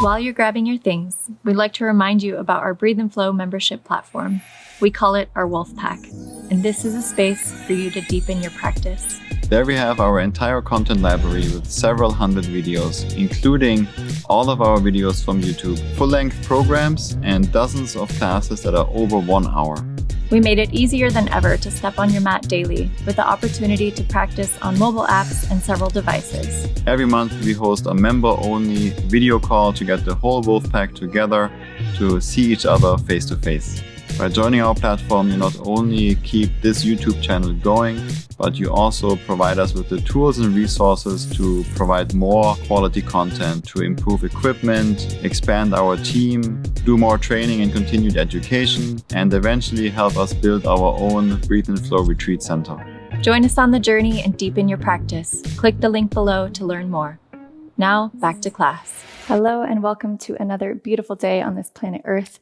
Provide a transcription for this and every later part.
While you're grabbing your things, we'd like to remind you about our Breathe and Flow membership platform. We call it our Wolf Pack, and this is a space for you to deepen your practice. There we have our entire content library with several hundred videos, including all of our videos from YouTube, full-length programs, and dozens of classes that are over 1 hour. We made it easier than ever to step on your mat daily with the opportunity to practice on mobile apps and several devices. Every month we host a member-only video call to get the whole Wolfpack together to see each other face-to-face. By joining our platform, you not only keep this YouTube channel going, but you also provide us with the tools and resources to provide more quality content, to improve equipment, expand our team, do more training and continued education, and eventually help us build our own Breathe and Flow retreat center. Join us on the journey and deepen your practice. Click the link below to learn more. Now, back to class. Hello and welcome to another beautiful day on this planet Earth.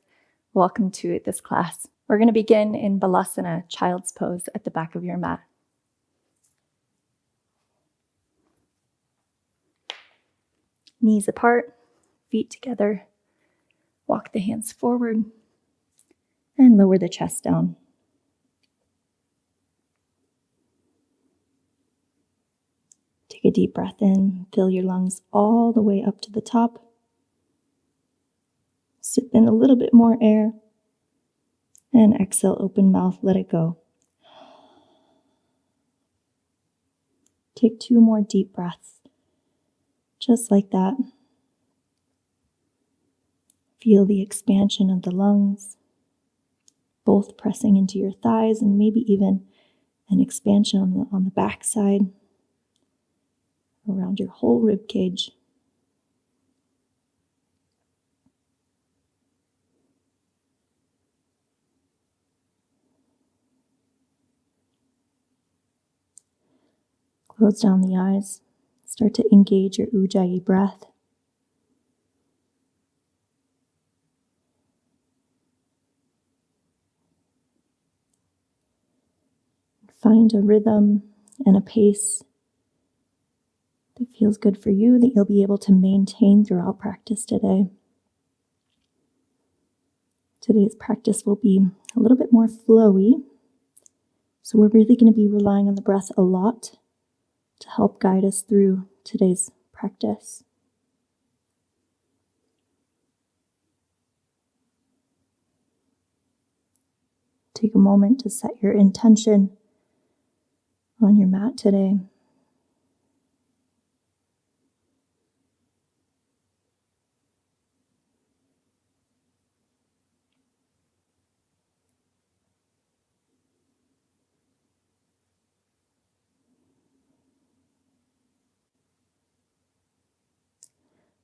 Welcome to this class. We're going to begin in Balasana, child's pose at the back of your mat. Knees apart, feet together. Walk the hands forward and lower the chest down. Take a deep breath in, fill your lungs all the way up to the top. Sip in a little bit more air, and exhale, open mouth, let it go. Take 2 more deep breaths, just like that. Feel the expansion of the lungs, both pressing into your thighs and maybe even an expansion on the back side, around your whole rib cage. Close down the eyes. Start to engage your Ujjayi breath. Find a rhythm and a pace that feels good for you, that you'll be able to maintain throughout practice today. Today's practice will be a little bit more flowy, so we're really going to be relying on the breath a lot to help guide us through today's practice. Take a moment to set your intention on your mat today.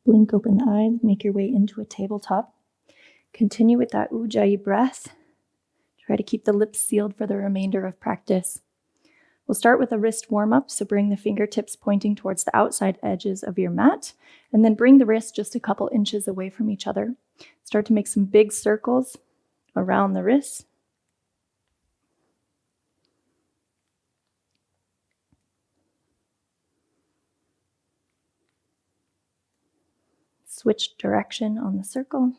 Blink open the eyes, make your way into a tabletop. Continue with that Ujjayi breath. Try to keep the lips sealed for the remainder of practice. We'll start with a wrist warm-up, so bring the fingertips pointing towards the outside edges of your mat, and then bring the wrists just a couple inches away from each other. Start to make some big circles around the wrists. Switch direction on the circle.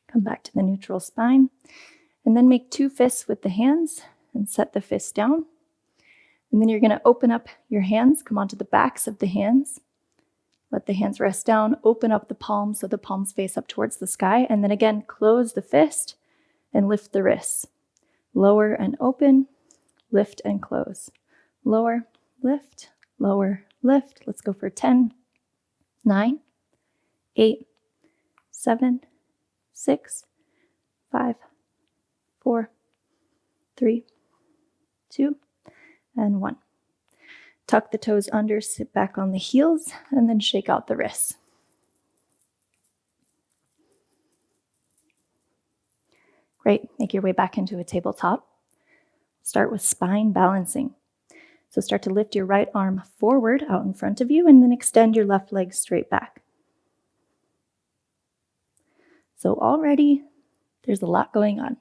Come back to the neutral spine, and then make 2 fists with the hands and set the fists down. And then you're going to open up your hands, come onto the backs of the hands. Let the hands rest down, open up the palms so the palms face up towards the sky, and then again, close the fist and lift the wrists. Lower and open, lift and close. Lower, lift, lower, lift. Let's go for 10, 9, 8, 7, 6, 5, 4, 3, 2, and 1. Tuck the toes under, sit back on the heels, and then shake out the wrists. Great, make your way back into a tabletop. Start with spine balancing. So start to lift your right arm forward out in front of you, and then extend your left leg straight back. So already There's a lot going on.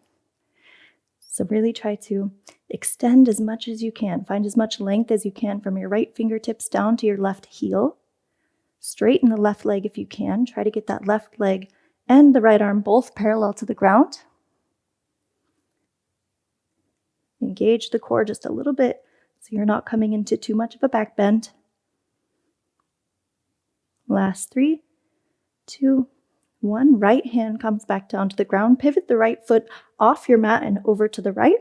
So really try to extend as much as you can. Find as much length as you can from your right fingertips down to your left heel. Straighten the left leg if you can. Try to get that left leg and the right arm both parallel to the ground. Engage the core just a little bit so you're not coming into too much of a back bend. Last 3, 2, 1. Right hand comes back down to the ground. Pivot the right foot off your mat and over to the right,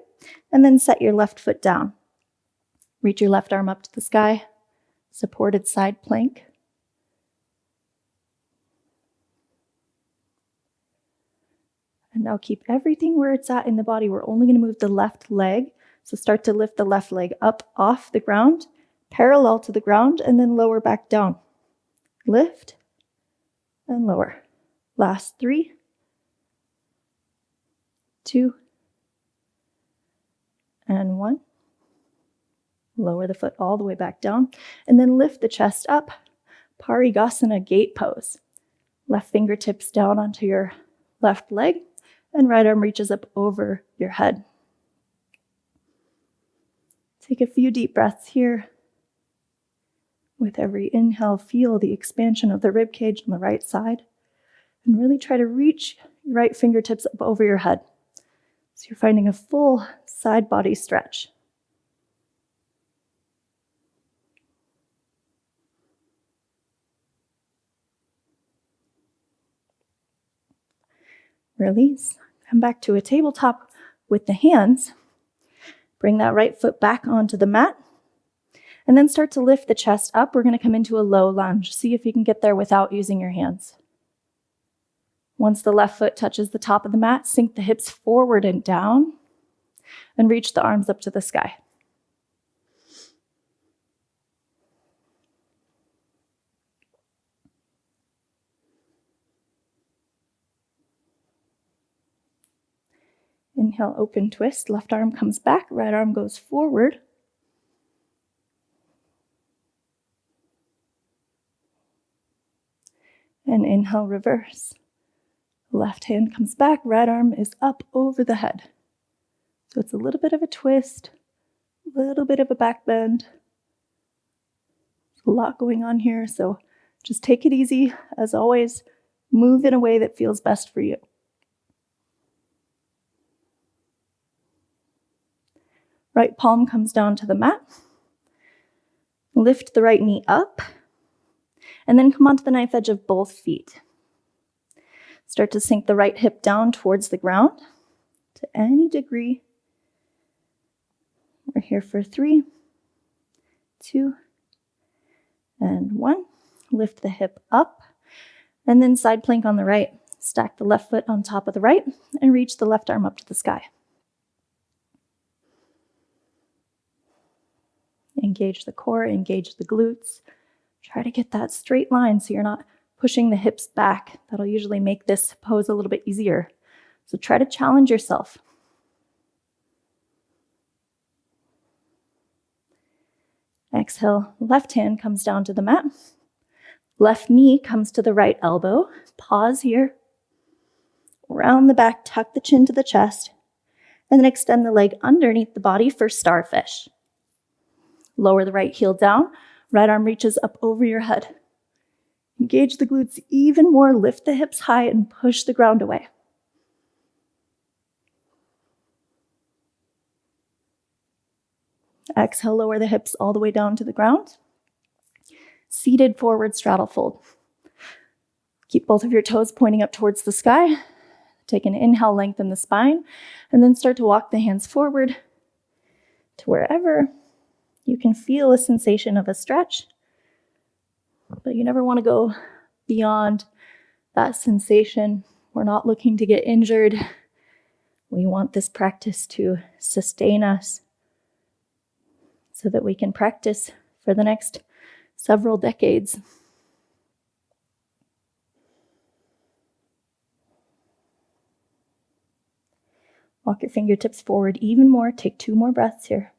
and then set your left foot down. Reach your left arm up to the sky. Supported side plank. And now keep everything where it's at in the body. We're only going to move the left leg. So start to lift the left leg up off the ground, parallel to the ground, and then lower back down. Lift and lower. Last 3, 2, and 1. Lower the foot all the way back down, and then lift the chest up. Parigasana gate pose. Left fingertips down onto your left leg, and right arm reaches up over your head. Take a few deep breaths here. With every inhale, feel the expansion of the rib cage on the right side. And really try to reach your right fingertips up over your head. So you're finding a full side body stretch. Release. Come back to a tabletop with the hands. Bring that right foot back onto the mat. And then start to lift the chest up. We're going to come into a low lunge. See if you can get there without using your hands. Once the left foot touches the top of the mat, sink the hips forward and down, and reach the arms up to the sky. Inhale, open twist. Left arm comes back, right arm goes forward. And inhale, reverse. Left hand comes back, right arm is up over the head. So it's a little bit of a twist, a little bit of a back bend. A lot going on here, so just take it easy. As always, move in a way that feels best for you. Right palm comes down to the mat. Lift the right knee up, and then come onto the knife edge of both feet. Start to sink the right hip down towards the ground to any degree. We're here for 3, 2, and 1. Lift the hip up, and then side plank on the right. Stack the left foot on top of the right, and reach the left arm up to the sky. Engage the core, engage the glutes. Try to get that straight line so you're not pushing the hips back. That'll usually make this pose a little bit easier. So try to challenge yourself. Exhale, left hand comes down to the mat. Left knee comes to the right elbow. Pause here. Round the back, tuck the chin to the chest, and then extend the leg underneath the body for starfish. Lower the right heel down. Right arm reaches up over your head. Engage the glutes even more. Lift the hips high and push the ground away. Exhale, lower the hips all the way down to the ground. Seated forward straddle fold. Keep both of your toes pointing up towards the sky. Take an inhale, lengthen the spine, and then start to walk the hands forward to wherever you can feel a sensation of a stretch, but you never want to go beyond that sensation. We're not looking to get injured. We want this practice to sustain us so that we can practice for the next several decades. Walk your fingertips forward even more. Take 2 more breaths here.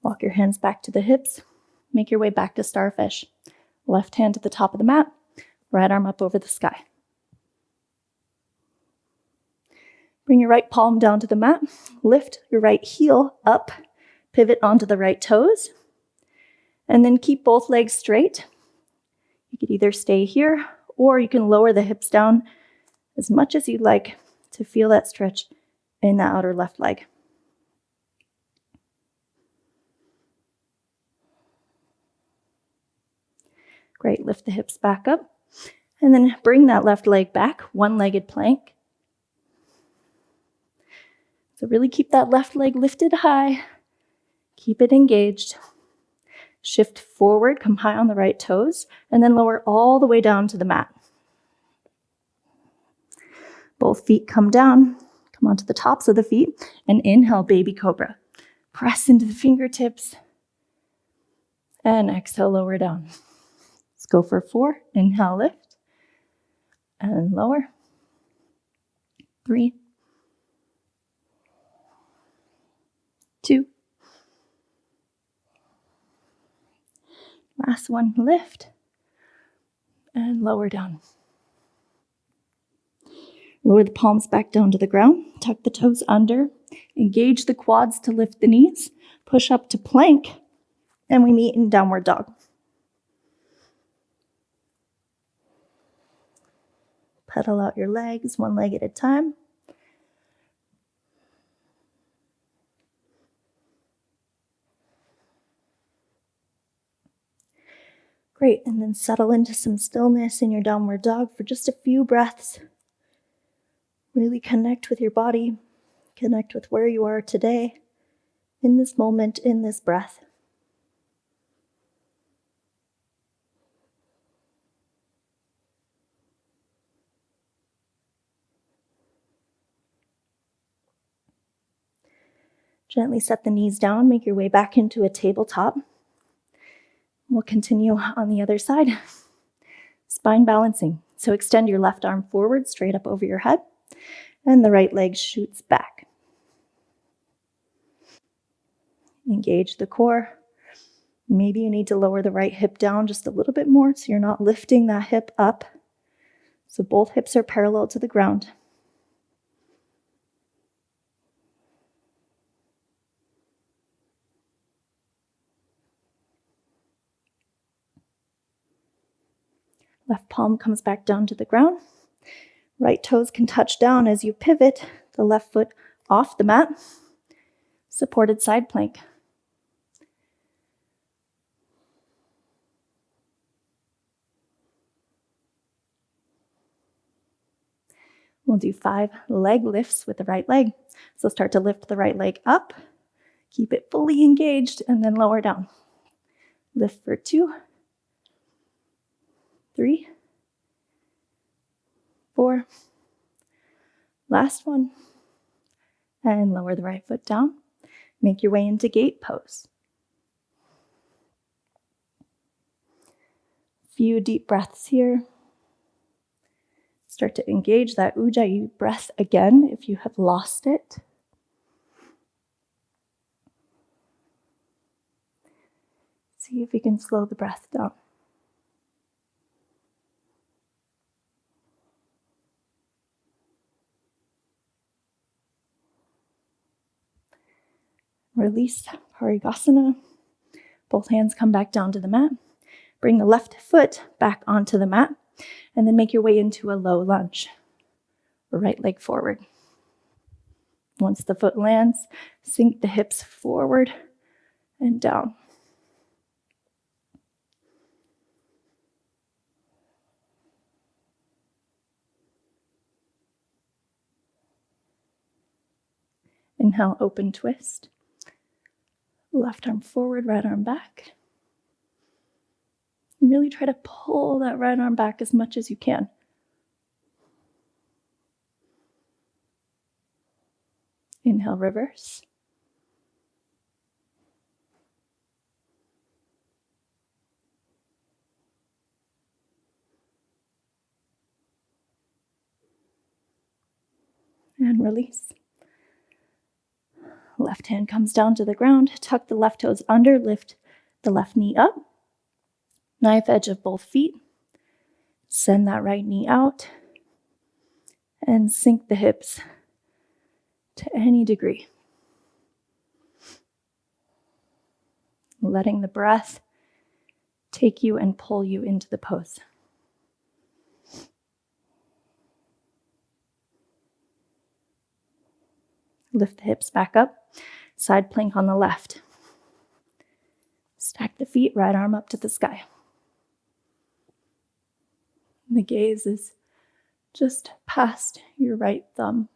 Walk your hands back to the hips. Make your way back to starfish. Left hand to the top of the mat, right arm up over the sky. Bring your right palm down to the mat. Lift your right heel up. Pivot onto the right toes. And then keep both legs straight. You could either stay here or you can lower the hips down as much as you'd like to feel that stretch in the outer left leg. Great, lift the hips back up. And then bring that left leg back, one-legged plank. So really keep that left leg lifted high. Keep it engaged. Shift forward, come high on the right toes, and then lower all the way down to the mat. Both feet come down, come onto the tops of the feet, and inhale, baby cobra. Press into the fingertips, and exhale, lower down. Let's go for 4. Inhale, lift, and lower. 3, 2. Last one, lift, and lower down. Lower the palms back down to the ground, tuck the toes under, engage the quads to lift the knees, push up to plank, and we meet in downward dog. Pedal out your legs, one leg at a time. Great, and then settle into some stillness in your downward dog for just a few breaths. Really connect with your body, connect with where you are today, in this moment, in this breath. Gently set the knees down, make your way back into a tabletop. We'll continue on the other side. Spine balancing. So extend your left arm forward, straight up over your head, and the right leg shoots back. Engage the core. Maybe you need to lower the right hip down just a little bit more so you're not lifting that hip up. So both hips are parallel to the ground. Left palm comes back down to the ground. Right toes can touch down as you pivot the left foot off the mat. Supported side plank. We'll do 5 leg lifts with the right leg. So start to lift the right leg up, keep it fully engaged, and then lower down. Lift for 2, 3, 4. Last one. And lower the right foot down. Make your way into gate pose. Few deep breaths here. Start to engage that ujjayi breath again if you have lost it. See if you can slow the breath down. Release Parigasana. Both hands come back down to the mat. Bring the left foot back onto the mat. And then make your way into a low lunge. Right leg forward. Once the foot lands, sink the hips forward and down. Inhale, open twist. Left arm forward, right arm back. And really try to pull that right arm back as much as you can. Inhale, reverse. And release. Left hand comes down to the ground. Tuck the left toes under. Lift the left knee up. Knife edge of both feet. Send that right knee out. And sink the hips to any degree. Letting the breath take you and pull you into the pose. Lift the hips back up. Side plank on the left. Stack the feet, right arm up to the sky. The gaze is just past your right thumb.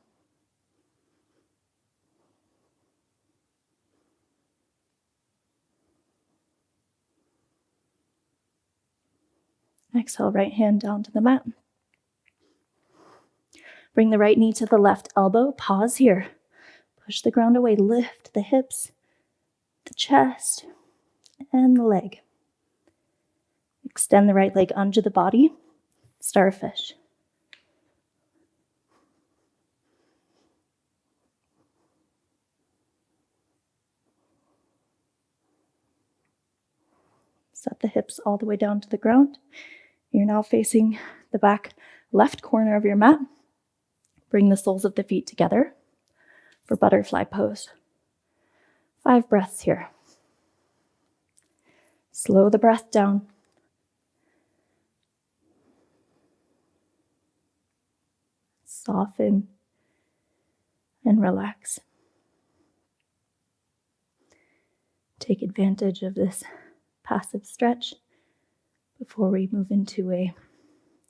Exhale, right hand down to the mat. Bring the right knee to the left elbow. Pause here. Push the ground away. Lift the hips, the chest, and the leg. Extend the right leg under the body. Starfish. Set the hips all the way down to the ground. You're now facing the back left corner of your mat. Bring the soles of the feet together for butterfly pose. 5 breaths here. Slow the breath down. Soften and relax. Take advantage of this passive stretch before we move into a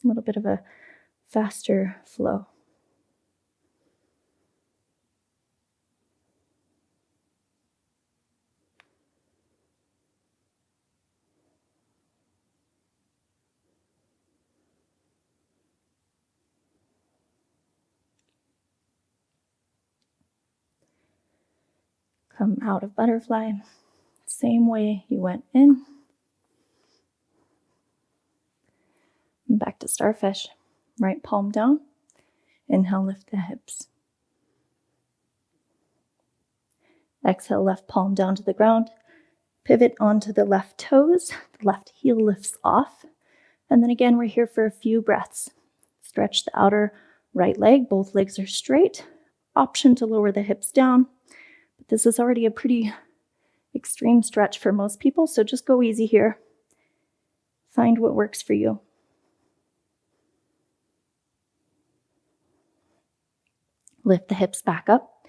little bit of a faster flow. Come out of butterfly, same way you went in. And back to starfish. Right palm down. Inhale, lift the hips. Exhale, left palm down to the ground. Pivot onto the left toes. The left heel lifts off. And then again, we're here for a few breaths. Stretch the outer right leg. Both legs are straight. Option to lower the hips down. But this is already a pretty extreme stretch for most people, so just go easy here. Find what works for you. Lift the hips back up.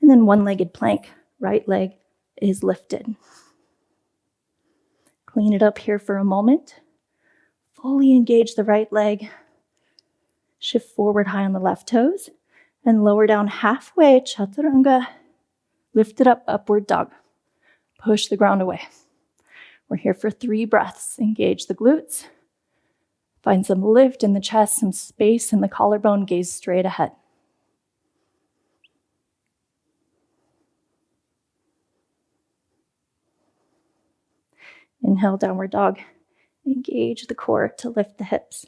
And then one-legged plank. Right leg is lifted. Clean it up here for a moment. Fully engage the right leg. Shift forward high on the left toes. And lower down halfway, chaturanga. Lift it up, upward dog. Push the ground away. We're here for 3 breaths. Engage the glutes. Find some lift in the chest, some space in the collarbone. Gaze straight ahead. Inhale, downward dog. Engage the core to lift the hips.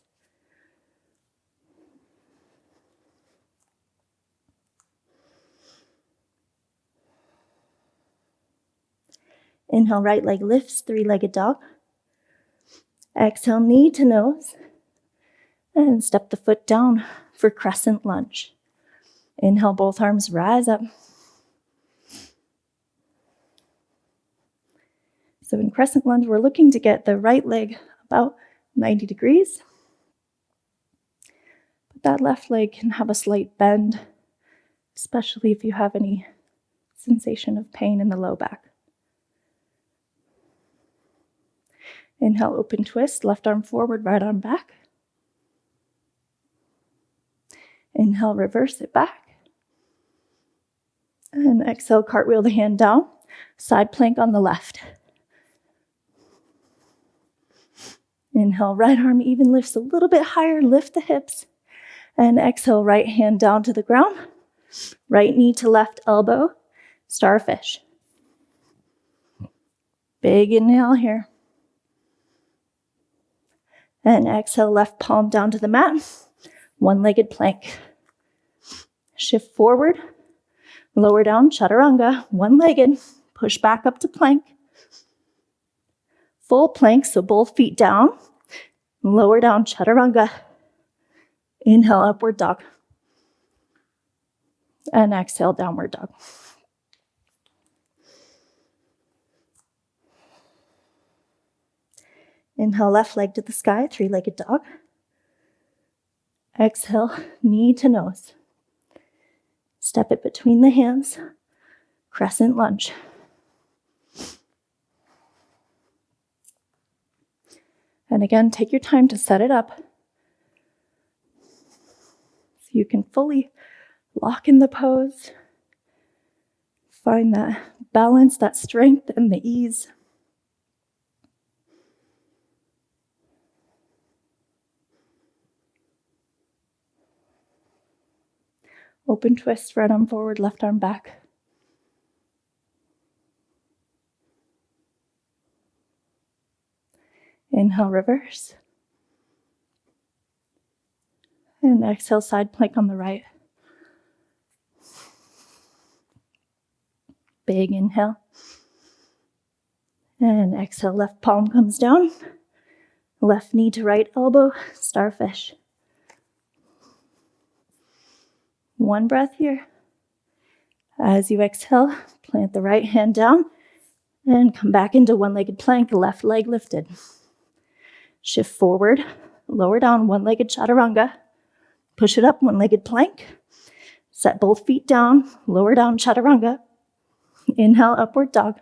Inhale, right leg lifts, 3-legged dog. Exhale, knee to nose. And step the foot down for crescent lunge. Inhale, both arms rise up. So in crescent lunge, we're looking to get the right leg about 90 degrees. But that left leg can have a slight bend, especially if you have any sensation of pain in the low back. Inhale, open twist, left arm forward, right arm back. Inhale, reverse it back. And exhale, cartwheel the hand down. Side plank on the left. Inhale, right arm even lifts a little bit higher, lift the hips. And exhale, right hand down to the ground. Right knee to left elbow, starfish. Big inhale here. And exhale, left palm down to the mat. One-legged plank. Shift forward. Lower down, chaturanga, one-legged, push back up to plank. Full plank, so both feet down. Lower down, chaturanga. Inhale, upward dog. And exhale, downward dog. Inhale, left leg to the sky, three-legged dog. Exhale, knee to nose. Step it between the hands, crescent lunge. And again, take your time to set it up so you can fully lock in the pose. Find that balance, that strength, and the ease. Open twist, right arm forward, left arm back. Inhale, reverse. And exhale, side plank on the right. Big inhale. And exhale, left palm comes down. Left knee to right elbow, starfish. One breath here. As you exhale, plant the right hand down and come back into one-legged plank, left leg lifted. Shift forward, lower down, one-legged chaturanga. Push it up, one-legged plank. Set both feet down, lower down, chaturanga. Inhale, upward dog.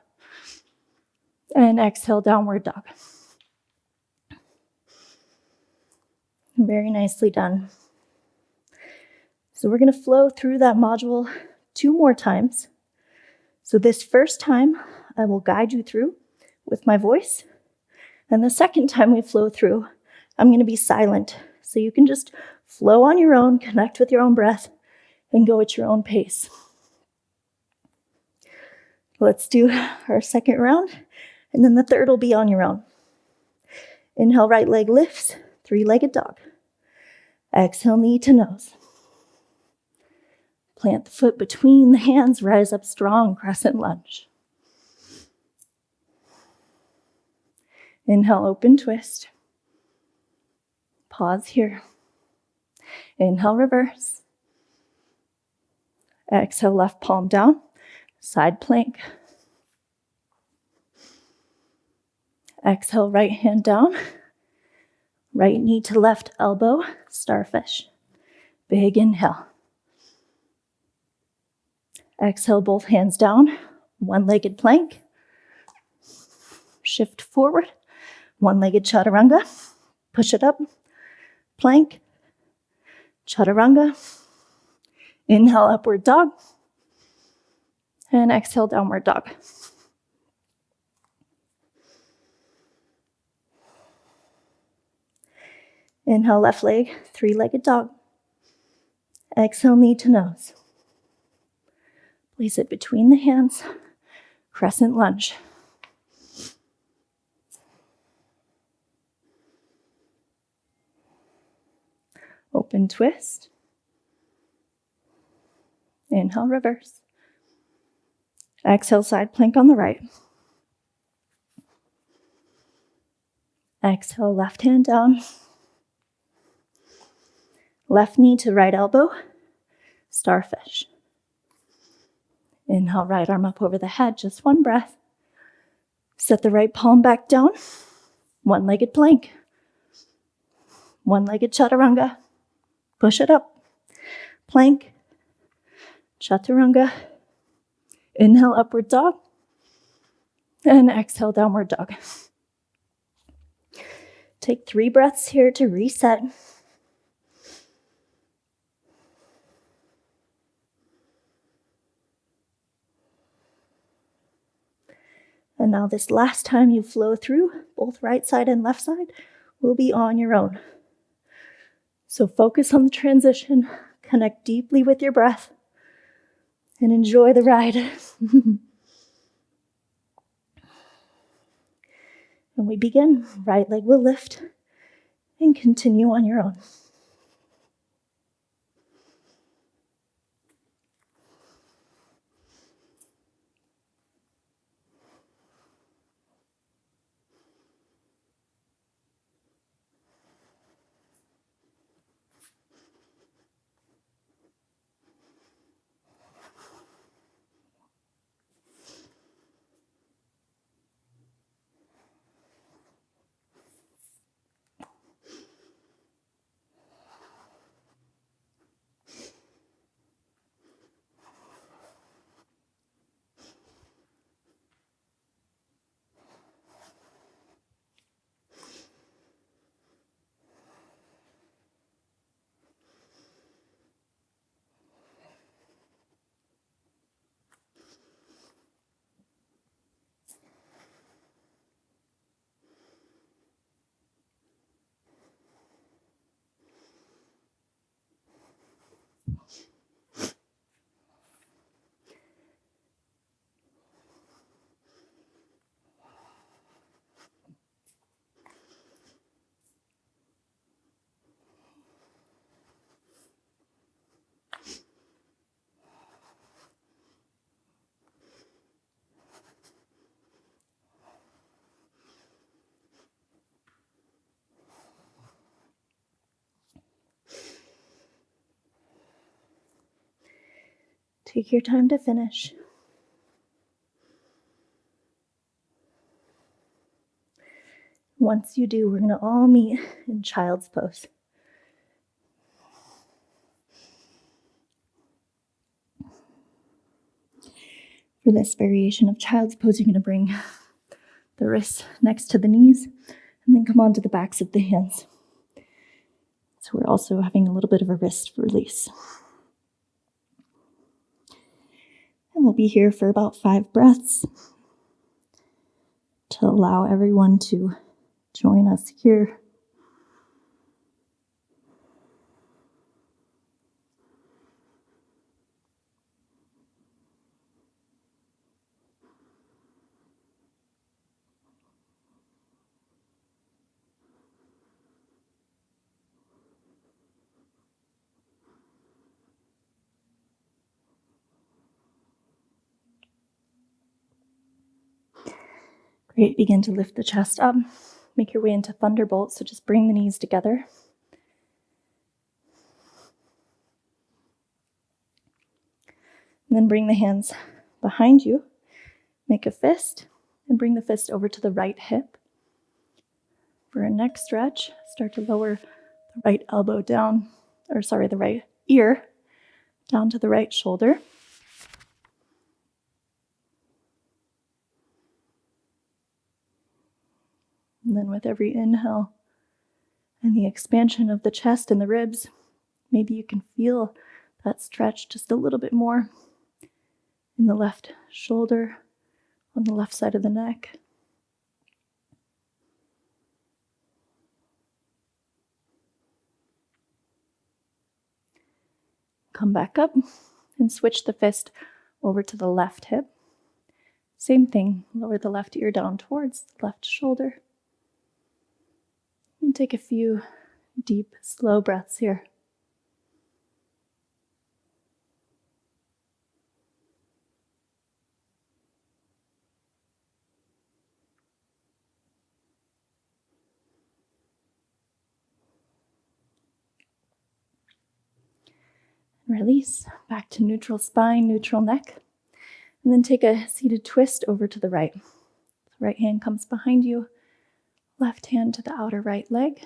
And exhale, downward dog. Very nicely done. So we're going to flow through that module 2 more times. So this first time, I will guide you through with my voice. And the second time we flow through, I'm going to be silent. So you can just flow on your own, connect with your own breath, and go at your own pace. Let's do our second round, and then the third will be on your own. Inhale, right leg lifts, three-legged dog. Exhale, knee to nose. Plant the foot between the hands, rise up strong, crescent lunge. Inhale, open twist. Pause here. Inhale, reverse. Exhale, left palm down, side plank. Exhale, right hand down. Right knee to left elbow, starfish. Big inhale. Exhale, both hands down, one-legged plank. Shift forward, one-legged chaturanga. Push it up, plank, chaturanga. Inhale, upward dog. And exhale, downward dog. Inhale, left leg, three-legged dog. Exhale, knee to nose. Place it between the hands, crescent lunge. Open twist. Inhale, reverse. Exhale, side plank on the right. Exhale, left hand down. Left knee to right elbow, starfish. Inhale, right arm up over the head, just one breath. Set the right palm back down, one-legged plank. One-legged chaturanga. Push it up, plank, chaturanga. Inhale, upward dog. And exhale, downward dog. Take 3 breaths here to reset. And now this last time you flow through, both right side and left side will be on your own. So focus on the transition, connect deeply with your breath, and enjoy the ride. And we begin. Right leg will lift and continue on your own. Take your time to finish. Once you do, we're going to all meet in child's pose. For this variation of child's pose, you're going to bring the wrists next to the knees and then come onto the backs of the hands. So we're also having a little bit of a wrist release. And we'll be here for about 5 breaths to allow everyone to join us here. Great, begin to lift the chest up. Make your way into thunderbolt, so just bring the knees together. And then bring the hands behind you. Make a fist and bring the fist over to the right hip. For a neck stretch, start to lower the right elbow down, the right ear down to the right shoulder. And then with every inhale and the expansion of the chest and the ribs, maybe you can feel that stretch just a little bit more in the left shoulder, on the left side of the neck. Come back up and switch the fist over to the left hip. Same thing, lower the left ear down towards the left shoulder. And take a few deep, slow breaths here. Release, back to neutral spine, neutral neck. And then take a seated twist over to the right. The right hand comes behind you, left hand to the outer right leg.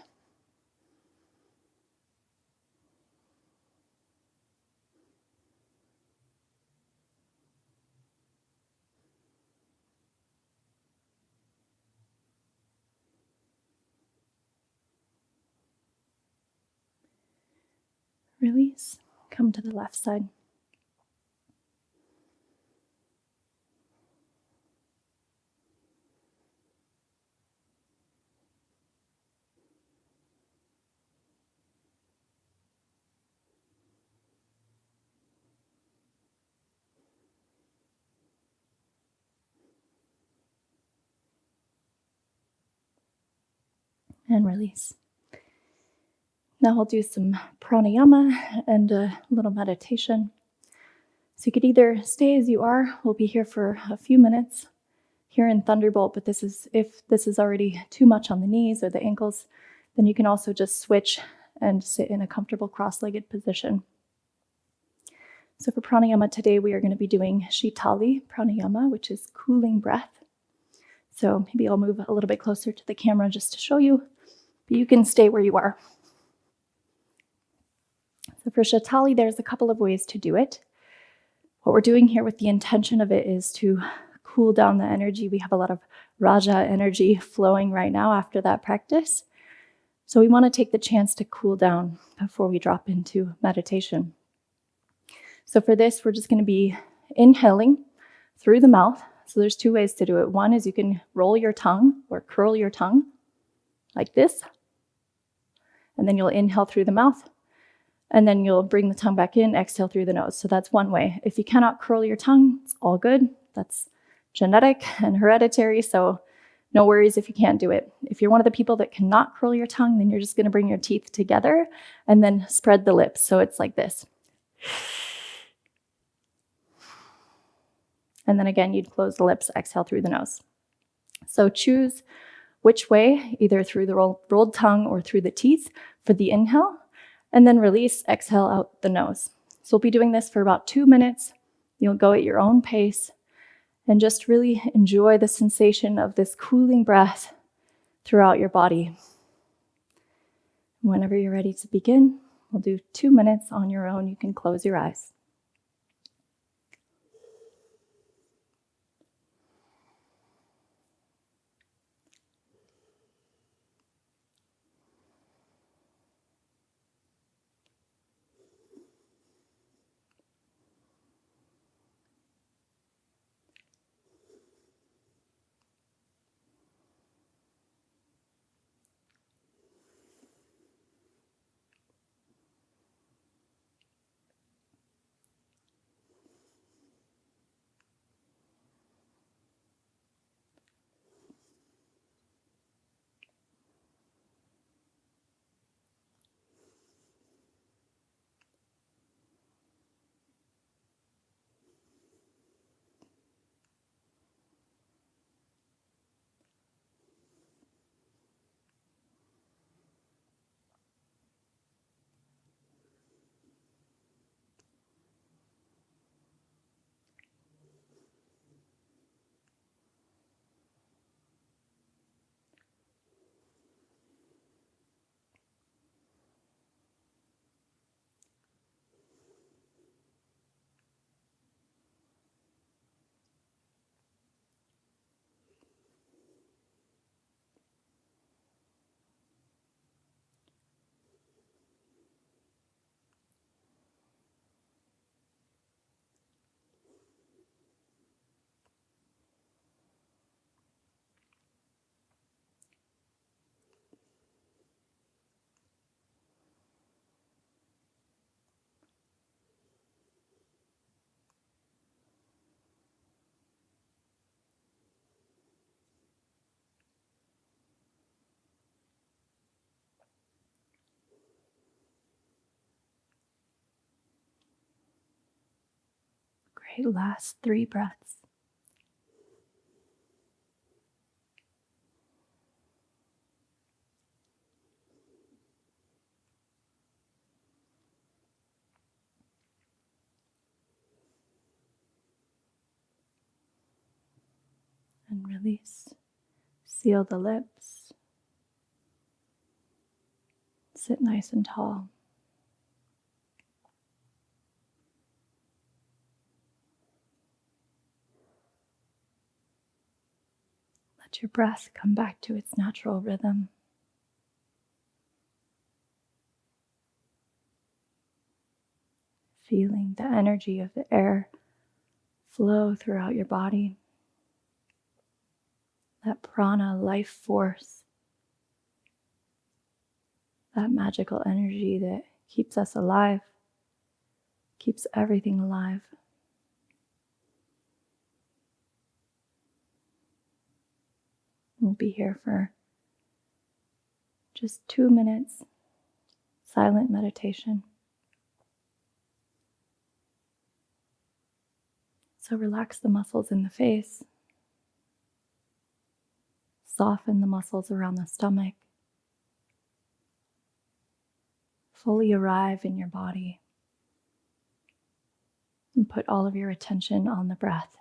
Release, come to the left side. And release. Now we'll do some pranayama and a little meditation. So you could either stay as you are. We'll be here for a few minutes here in Thunderbolt, but if this is already too much on the knees or the ankles, then you can also just switch and sit in a comfortable cross-legged position. So for pranayama today, we are going to be doing Shitali pranayama, which is cooling breath. So maybe I'll move a little bit closer to the camera just to show you, but you can stay where you are. So for Shitali, there's a couple of ways to do it. What we're doing here with the intention of it is to cool down the energy. We have a lot of Raja energy flowing right now after that practice. So we want to take the chance to cool down before we drop into meditation. So for this, we're just going to be inhaling through the mouth. So there's 2 ways to do it. One is you can roll your tongue or curl your tongue like this. And then you'll inhale through the mouth. And then you'll bring the tongue back in, exhale through the nose. So that's one way. If you cannot curl your tongue, it's all good. That's genetic and hereditary, so no worries if you can't do it. If you're one of the people that cannot curl your tongue, then you're just going to bring your teeth together and then spread the lips. So it's like this. And then again, you'd close the lips, exhale through the nose. So choose which way, either through the rolled tongue or through the teeth for the inhale. And then release, exhale out the nose. So we'll be doing this for about 2 minutes. You'll go at your own pace and just really enjoy the sensation of this cooling breath throughout your body. Whenever you're ready to begin, we'll do 2 minutes on your own. You can close your eyes. Great, last 3 breaths. And release. Seal the lips. Sit nice and tall. Let your breath come back to its natural rhythm. Feeling the energy of the air flow throughout your body. That prana, life force, that magical energy that keeps us alive, keeps everything alive. We'll be here for just 2 minutes, silent meditation. So relax the muscles in the face, soften the muscles around the stomach, fully arrive in your body, and put all of your attention on the breath.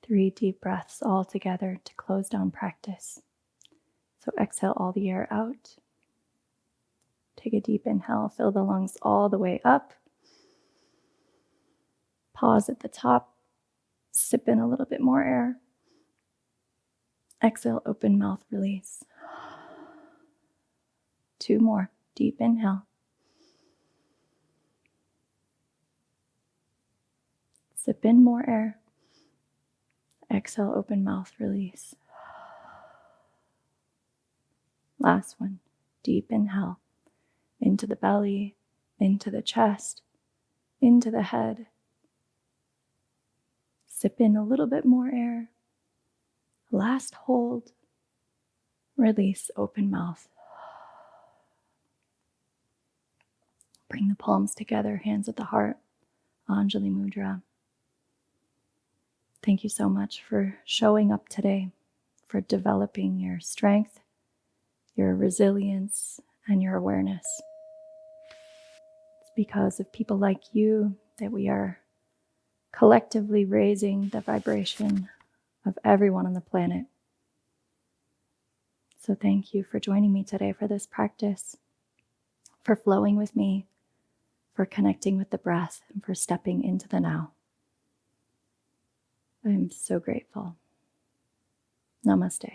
3 deep breaths all together to close down practice. So exhale all the air out. Take a deep inhale, fill the lungs all the way up. Pause at the top, sip in a little bit more air. Exhale, open mouth, release. 2 more, deep inhale. Sip in more air. Exhale, open mouth, release. Last one, deep inhale. Into the belly, into the chest, into the head. Sip in a little bit more air. Last hold. Release, open mouth. Bring the palms together, hands at the heart. Anjali Mudra. Thank you so much for showing up today, for developing your strength, your resilience, and your awareness. It's because of people like you that we are collectively raising the vibration of everyone on the planet. So thank you for joining me today for this practice, for flowing with me, for connecting with the breath, and for stepping into the now. I'm so grateful. Namaste.